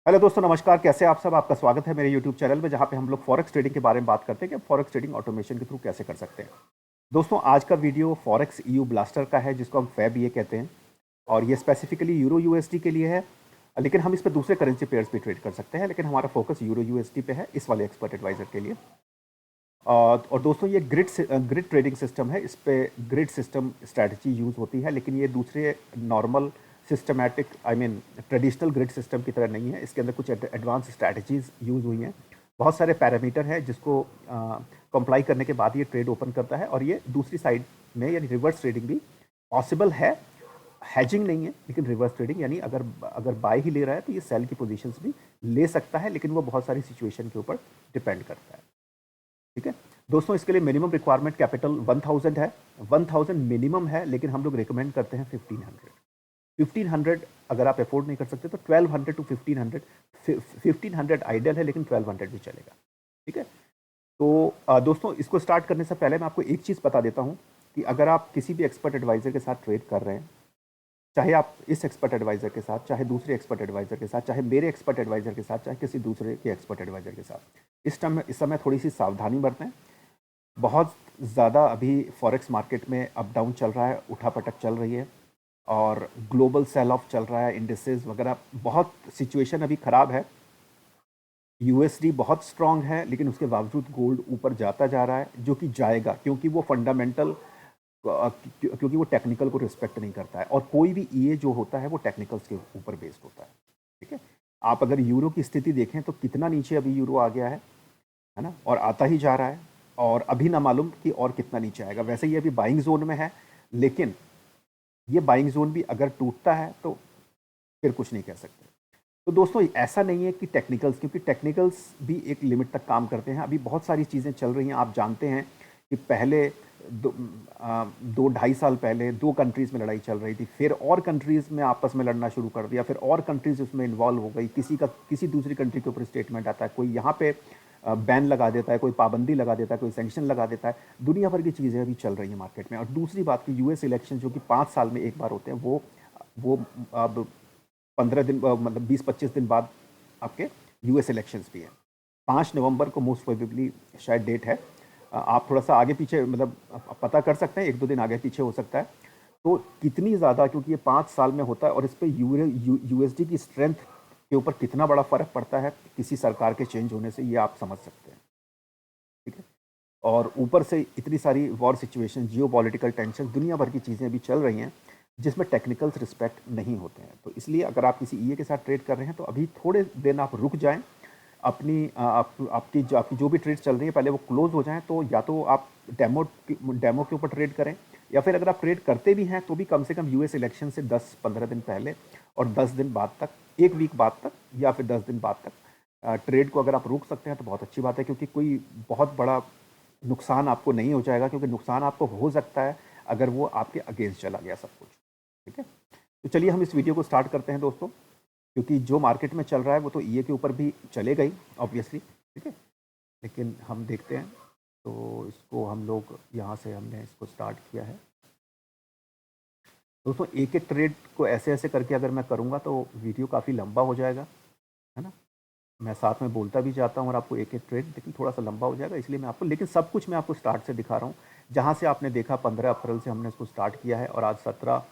Hello दोस्तों, नमस्कार। कैसे आप सब? आपका स्वागत है मेरे यूट्यूब चैनल में, जहां पे हम लोग फॉरेक्स ट्रेडिंग के बारे में बात करते हैं कि फॉरेक्स ट्रेडिंग ऑटोमेशन के थ्रू कैसे कर सकते हैं। दोस्तों, आज का वीडियो फॉरेक्स ईयू ब्लास्टर का है, जिसको हम फैब ये कहते हैं। और ये स्पेसिफिकली यूरो यूएसडी के लिए है, लेकिन हम इस पर दूसरे करेंसी पेयर्स भी ट्रेड कर सकते हैं, लेकिन हमारा फोकस यूरो यूएसडी पे है इस वाले एक्सपर्ट एडवाइजर के लिए। और दोस्तों, ये ग्रिड ट्रेडिंग सिस्टम है। इस पे ग्रिड सिस्टम स्ट्रैटेजी यूज़ होती है, लेकिन ये दूसरे normal systematic traditional grid system की तरह नहीं है। इसके अंदर कुछ एडवांस स्ट्रैटेजीज यूज़ हुई हैं। बहुत सारे पैरामीटर हैं जिसको कंप्लाई करने के बाद ये ट्रेड ओपन करता है, और ये दूसरी साइड में यानी रिवर्स ट्रेडिंग भी पॉसिबल है। हैजिंग नहीं है, लेकिन रिवर्स ट्रेडिंग यानी अगर अगर बाय ही ले रहा है तो ये सेल की पोजीशंस भी ले सकता है, लेकिन वो बहुत सारी सिचुएशन के ऊपर डिपेंड करता है। ठीक है दोस्तों, इसके लिए मिनिमम रिक्वायरमेंट कैपिटल 1000 है। 1000 मिनिमम है, लेकिन हम लोग रिकमेंड करते हैं 1500। 1500 अगर आप अफोर्ड नहीं कर सकते तो 1200 टू 1500। 1500 आइडियल है, लेकिन 1200 भी चलेगा। ठीक है। तो दोस्तों, इसको स्टार्ट करने से पहले मैं आपको एक चीज़ बता देता हूँ कि अगर आप किसी भी एक्सपर्ट एडवाइजर के साथ ट्रेड कर रहे हैं, चाहे आप इस एक्सपर्ट एडवाइजर के साथ, चाहे दूसरे एक्सपर्ट एडवाइजर के साथ, चाहे मेरे एक्सपर्ट एडवाइजर के साथ, चाहे किसी दूसरे के एक्सपर्ट एडवाइजर के साथ, इस समय थोड़ी सी सावधानी बरतें। बहुत ज़्यादा अभी फॉरेक्स मार्केट में अप डाउन चल रहा है, उठापटक चल रही है, और ग्लोबल सेल ऑफ चल रहा है, इंडिसेस वगैरह, बहुत सिचुएशन अभी ख़राब है। यूएसडी बहुत स्ट्रांग है, लेकिन उसके बावजूद गोल्ड ऊपर जाता जा रहा है, जो कि जाएगा, क्योंकि वो फंडामेंटल, क्योंकि वो टेक्निकल को रिस्पेक्ट नहीं करता है, और कोई भी ईए जो होता है वो टेक्निकल्स के ऊपर बेस्ड होता है। ठीक है। आप अगर यूरो की स्थिति देखें तो कितना नीचे अभी यूरो आ गया है ना, और आता ही जा रहा है, और अभी ना मालूम कि और कितना नीचे आएगा। वैसे ये अभी बाइंग जोन में है, लेकिन ये बाइंग जोन भी अगर टूटता है तो फिर कुछ नहीं कह सकते। तो दोस्तों, ऐसा नहीं है कि टेक्निकल्स, क्योंकि टेक्निकल्स भी एक लिमिट तक काम करते हैं। अभी बहुत सारी चीज़ें चल रही हैं। आप जानते हैं कि पहले 2-2.5 साल पहले 2 कंट्रीज़ में लड़ाई चल रही थी, फिर और कंट्रीज़ में आपस में लड़ना शुरू कर दिया, फिर और कंट्रीज़ उसमें इन्वॉल्व हो गई। किसी दूसरी कंट्री के ऊपर स्टेटमेंट आता है, कोई यहाँ पे बैन लगा देता है, कोई पाबंदी लगा देता है, कोई सैंक्शन लगा देता है। दुनिया भर की चीज़ें अभी चल रही हैं मार्केट में। और दूसरी बात कि यूएस इलेक्शन जो कि 5 साल में एक बार होते हैं, वो अब 15 दिन, मतलब 20-25 दिन बाद आपके यूएस इलेक्शंस भी हैं। 5 नवंबर को मोस्ट प्रोबेबली शायद डेट है। आप थोड़ा सा आगे पीछे, मतलब पता कर सकते हैं, 1-2 दिन आगे पीछे हो सकता है। तो कितनी ज़्यादा, क्योंकि ये 5 साल में होता है, और इस पर यूएसडी की स्ट्रेंथ के ऊपर कितना बड़ा फ़र्क पड़ता है किसी सरकार के चेंज होने से, ये आप समझ सकते हैं। ठीक है। और ऊपर से इतनी सारी वॉर सिचुएशन, जियो पॉलिटिकल टेंशन, दुनिया भर की चीज़ें अभी चल रही हैं, जिसमें टेक्निकल्स रिस्पेक्ट नहीं होते हैं। तो इसलिए अगर आप किसी ईए के साथ ट्रेड कर रहे हैं तो अभी थोड़े दिन आप रुक जाएं। आपकी जो भी ट्रेड चल रही है, पहले वो क्लोज हो जाएं। तो या तो आप डेमो के ऊपर ट्रेड करें, या फिर अगर आप ट्रेड करते भी हैं तो भी कम से कम यूएस इलेक्शन से 10-15 दिन पहले, और 10 दिन बाद तक, 1 वीक बाद तक, या फिर 10 दिन बाद तक ट्रेड को अगर आप रोक सकते हैं तो बहुत अच्छी बात है, क्योंकि कोई बहुत बड़ा नुकसान आपको नहीं हो जाएगा। क्योंकि नुकसान आपको हो सकता है अगर वो आपके अगेंस्ट चला गया सब कुछ। ठीक है। तो चलिए हम इस वीडियो को स्टार्ट करते हैं दोस्तों, क्योंकि जो मार्केट में चल रहा है वो तो ईए के ऊपर भी चलेगा ही ऑब्वियसली। ठीक है। लेकिन हम देखते हैं। तो इसको हम लोग यहाँ से हमने इसको स्टार्ट किया है दोस्तों। एक एक ट्रेड को ऐसे ऐसे करके अगर मैं करूँगा तो वीडियो काफ़ी लंबा हो जाएगा, है ना। मैं साथ में बोलता भी जाता हूँ और आपको एक एक ट्रेड, लेकिन थोड़ा सा लंबा हो जाएगा, इसलिए मैं आपको, लेकिन सब कुछ मैं आपको स्टार्ट से दिखा रहा हूँ। जहाँ से आपने देखा 15 अप्रैल से हमने इसको स्टार्ट किया है, और आज 17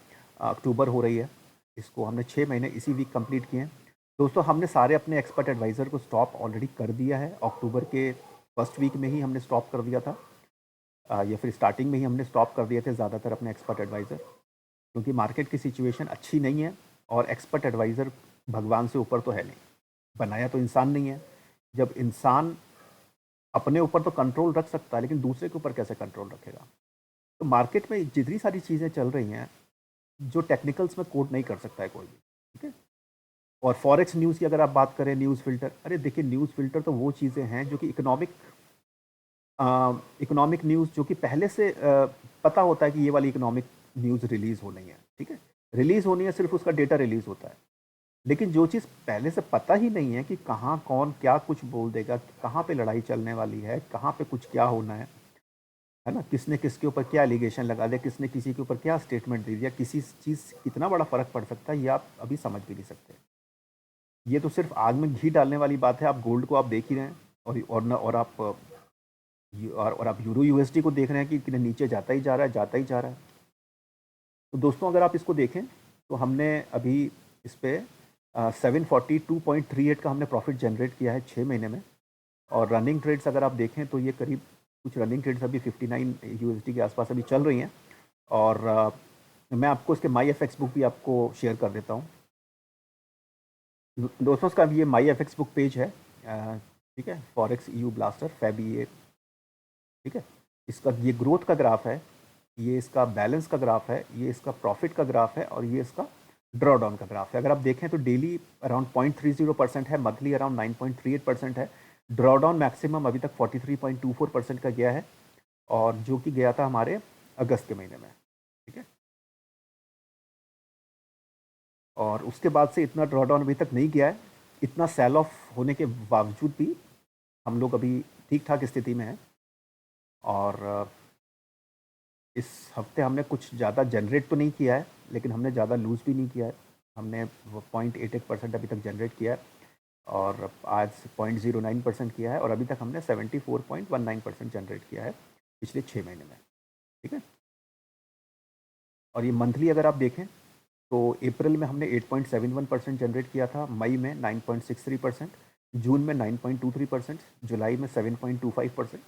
अक्टूबर हो रही है। इसको हमने 6 महीने इसी वीक कंप्लीट किए हैं दोस्तों। हमने सारे अपने एक्सपर्ट एडवाइज़र को स्टॉप ऑलरेडी कर दिया है। अक्टूबर के फर्स्ट वीक में ही हमने स्टॉप कर दिया था, या फिर स्टार्टिंग में ही हमने स्टॉप कर दिए थे ज़्यादातर अपने एक्सपर्ट एडवाइज़र, क्योंकि मार्केट की सिचुएशन अच्छी नहीं है। और एक्सपर्ट एडवाइज़र भगवान से ऊपर तो है नहीं, बनाया तो इंसान नहीं है। जब इंसान अपने ऊपर तो कंट्रोल रख सकता है, लेकिन दूसरे के ऊपर कैसे कंट्रोल रखेगा। तो मार्केट में जितनी सारी चीज़ें चल रही हैं जो टेक्निकल्स में कोड नहीं कर सकता है कोई भी। ठीक है। और फॉरेक्स न्यूज़ की अगर आप बात करें, न्यूज़ फिल्टर, अरे देखिए, न्यूज़ फिल्टर तो वो चीज़ें हैं जो कि इकोनॉमिक न्यूज़, जो कि पहले से पता होता है कि ये वाली इकोनॉमिक न्यूज़ रिलीज़ होनी है। ठीक है। रिलीज़ होनी है, सिर्फ उसका डेटा रिलीज़ होता है। लेकिन जो चीज़ पहले से पता ही नहीं है कि कहाँ कौन क्या कुछ बोल देगा, कहाँ पे लड़ाई चलने वाली है, कहाँ पे कुछ क्या होना है ना, किसने किसके ऊपर क्या एलिगेशन लगा दिया, किसने किसी के ऊपर क्या स्टेटमेंट दे दिया, किसी चीज़ कितना बड़ा फ़र्क पड़ सकता है, ये आप अभी समझ भी नहीं सकते। ये तो सिर्फ आग में घी डालने वाली बात है। आप गोल्ड को आप देख ही रहे हैं और न और आप और आप यूरो यूएसडी को देख रहे हैं कि नीचे जाता ही जा रहा है, जाता ही जा रहा है। तो दोस्तों अगर आप इसको देखें तो हमने अभी इस पे 742.38 का हमने प्रॉफिट जनरेट किया है 6 महीने में। और रनिंग ट्रेड्स अगर आप देखें तो ये करीब कुछ रनिंग ट्रेड्स अभी 59 यूएसडी के आसपास अभी चल रही हैं। और मैं आपको इसके माई एफ एक्स बुक भी आपको शेयर कर देता हूँ। दोस्तों इसका ये माई एफ एक्स बुक पेज है, ठीक है, फॉरेक्स ईयू ब्लास्टर फैब ये, ठीक है। इसका ये ग्रोथ का ग्राफ है, ये इसका बैलेंस का ग्राफ है, ये इसका प्रॉफिट का ग्राफ है और ये इसका ड्रॉ डाउन का ग्राफ है। अगर आप देखें तो डेली अराउंड 0.30% है, मंथली अराउंड 9.38% है। ड्रॉ डाउन मैक्सिमम अभी तक 43.24% का गया है और जो कि गया था हमारे अगस्त के महीने में, ठीक है। और उसके बाद से इतना ड्रॉ डाउन अभी तक नहीं गया है। इतना सेल ऑफ होने के बावजूद भी हम लोग अभी ठीक ठाक स्थिति में हैं। और इस हफ्ते हमने कुछ ज़्यादा जनरेट तो नहीं किया है, लेकिन हमने ज़्यादा लूज़ भी नहीं किया है। हमने 0.88% अभी तक जनरेट किया है और आज 0.09% किया है और अभी तक हमने 74.19% जनरेट किया है पिछले 6 महीने में, ठीक है। और ये मंथली अगर आप देखें तो अप्रैल में हमने 8.71% जनरेट किया था, मई में 9.63%, जून में 9.23%, जुलाई में 7.25%,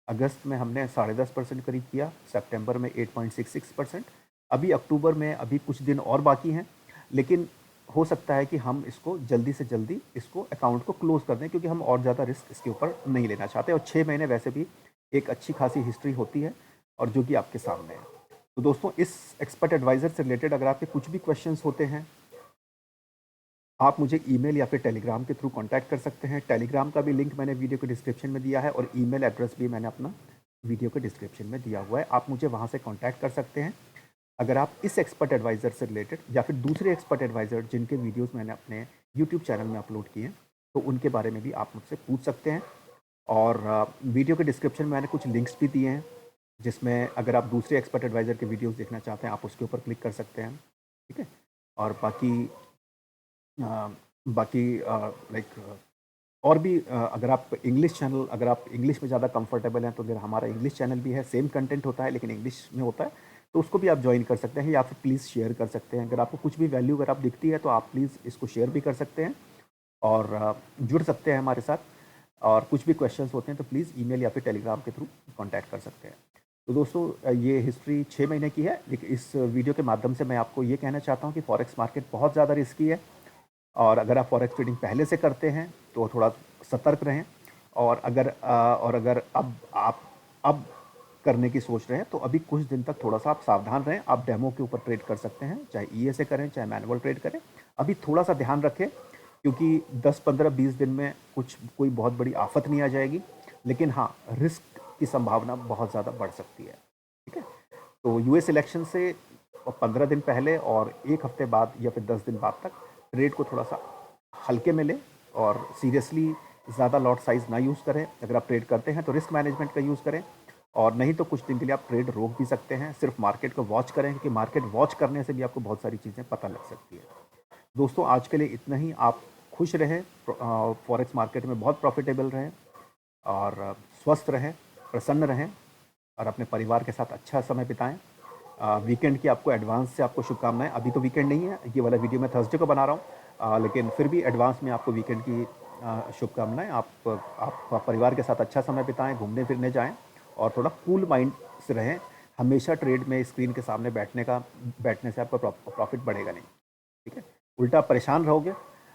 अगस्त में हमने 10.5% करीब किया, सितंबर में 8.66%। अभी अक्टूबर में अभी कुछ दिन और बाकी हैं, लेकिन हो सकता है कि हम इसको जल्दी से जल्दी इसको अकाउंट को क्लोज कर दें, क्योंकि हम और ज़्यादा रिस्क इसके ऊपर नहीं लेना चाहते। और 6 महीने वैसे भी एक अच्छी खासी हिस्ट्री होती है और जो कि आपके सामने है। तो दोस्तों इस एक्सपर्ट एडवाइज़र से रिलेटेड अगर आपके कुछ भी क्वेश्चंस होते हैं, आप मुझे ईमेल या फिर टेलीग्राम के थ्रू कांटेक्ट कर सकते हैं। टेलीग्राम का भी लिंक मैंने वीडियो के डिस्क्रिप्शन में दिया है और ईमेल एड्रेस भी मैंने अपना वीडियो के डिस्क्रिप्शन में दिया हुआ है। आप मुझे वहाँ से कांटेक्ट कर सकते हैं अगर आप इस एक्सपर्ट एडवाइज़र से रिलेटेड या फिर दूसरे एक्सपर्ट एडवाइज़र जिनके वीडियोज़ मैंने अपने यूट्यूब चैनल में अपलोड किए हैं, तो उनके बारे में भी आप मुझसे पूछ सकते हैं। और वीडियो के डिस्क्रिप्शन में मैंने कुछ लिंक्स भी दिए हैं, जिसमें अगर आप दूसरे एक्सपर्ट एडवाइज़र के वीडियोज़ देखना चाहते हैं आप उसके ऊपर क्लिक कर सकते हैं, ठीक है। और बाकी लाइक और भी अगर आप इंग्लिश चैनल, अगर आप इंग्लिश में ज़्यादा कंफर्टेबल हैं तो फिर हमारा इंग्लिश चैनल भी है, सेम कंटेंट होता है लेकिन इंग्लिश में होता है, तो उसको भी आप ज्वाइन कर सकते हैं या फिर प्लीज़ शेयर कर सकते हैं। अगर आपको कुछ भी वैल्यू अगर आप दिखती है तो आप प्लीज़ इसको शेयर भी कर सकते हैं और जुड़ सकते हैं हमारे साथ। और कुछ भी क्वेश्चंस होते हैं तो प्लीज़ ईमेल या फिर टेलीग्राम के थ्रू कांटेक्ट कर सकते हैं। तो दोस्तों ये हिस्ट्री 6 महीने की है, लेकिन इस वीडियो के माध्यम से मैं आपको ये कहना चाहता हूँ कि फॉरेक्स मार्केट बहुत ज़्यादा रिस्की है और अगर आप फॉरेक्स ट्रेडिंग पहले से करते हैं तो थोड़ा सतर्क रहें। और अगर अब आप अब करने की सोच रहे हैं तो अभी कुछ दिन तक थोड़ा सा आप सावधान रहें। आप डेमो के ऊपर ट्रेड कर सकते हैं, चाहे ईए से करें चाहे मैनुअल ट्रेड करें। अभी थोड़ा सा ध्यान रखें, क्योंकि 10, 15, 20 दिन में कोई बहुत बड़ी आफत नहीं आ जाएगी, लेकिन हाँ रिस्क की संभावना बहुत ज़्यादा बढ़ सकती है, ठीक है। तो यूएस इलेक्शन से 15 दिन पहले और 1 हफ्ते बाद या फिर 10 दिन बाद तक ट्रेड को थोड़ा सा हल्के में लें और सीरियसली ज़्यादा लॉट साइज़ ना यूज़ करें। अगर आप ट्रेड करते हैं तो रिस्क मैनेजमेंट का यूज़ करें और नहीं तो कुछ दिन के लिए आप ट्रेड रोक भी सकते हैं। सिर्फ मार्केट को वॉच करें, क्योंकि मार्केट वॉच करने से भी आपको बहुत सारी चीज़ें पता लग सकती है। दोस्तों आज के लिए इतना ही। आप खुश रहें, फॉरेक्स मार्केट में बहुत प्रॉफिटेबल रहें और स्वस्थ रहें, प्रसन्न रहें और अपने परिवार के साथ अच्छा समय बिताएं। वीकेंड की आपको एडवांस से आपको शुभकामनाएं। अभी तो वीकेंड नहीं है, ये वाला वीडियो मैं थर्सडे को बना रहा हूँ, लेकिन फिर भी एडवांस में आपको वीकेंड की शुभकामनाएं। आप परिवार के साथ अच्छा समय बिताएं, घूमने फिरने जाएं और थोड़ा कूल माइंड से रहें। हमेशा ट्रेड में स्क्रीन के सामने बैठने से आपका प्रॉफिट बढ़ेगा नहीं, ठीक है, उल्टा परेशान रहोगे।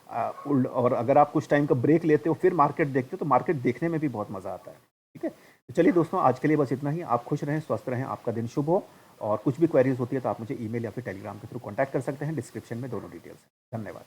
और अगर आप कुछ टाइम का ब्रेक लेते हो फिर मार्केट देखते हो तो मार्केट देखने में भी बहुत मज़ा आता है, ठीक है। तो चलिए दोस्तों आज के लिए बस इतना ही। आप खुश रहें, स्वस्थ रहें, आपका दिन शुभ हो। और कुछ भी क्वेरीज होती है तो आप मुझे ईमेल या फिर टेलीग्राम के थ्रू कांटेक्ट कर सकते हैं। डिस्क्रिप्शन में दोनों डिटेल्स हैं। धन्यवाद।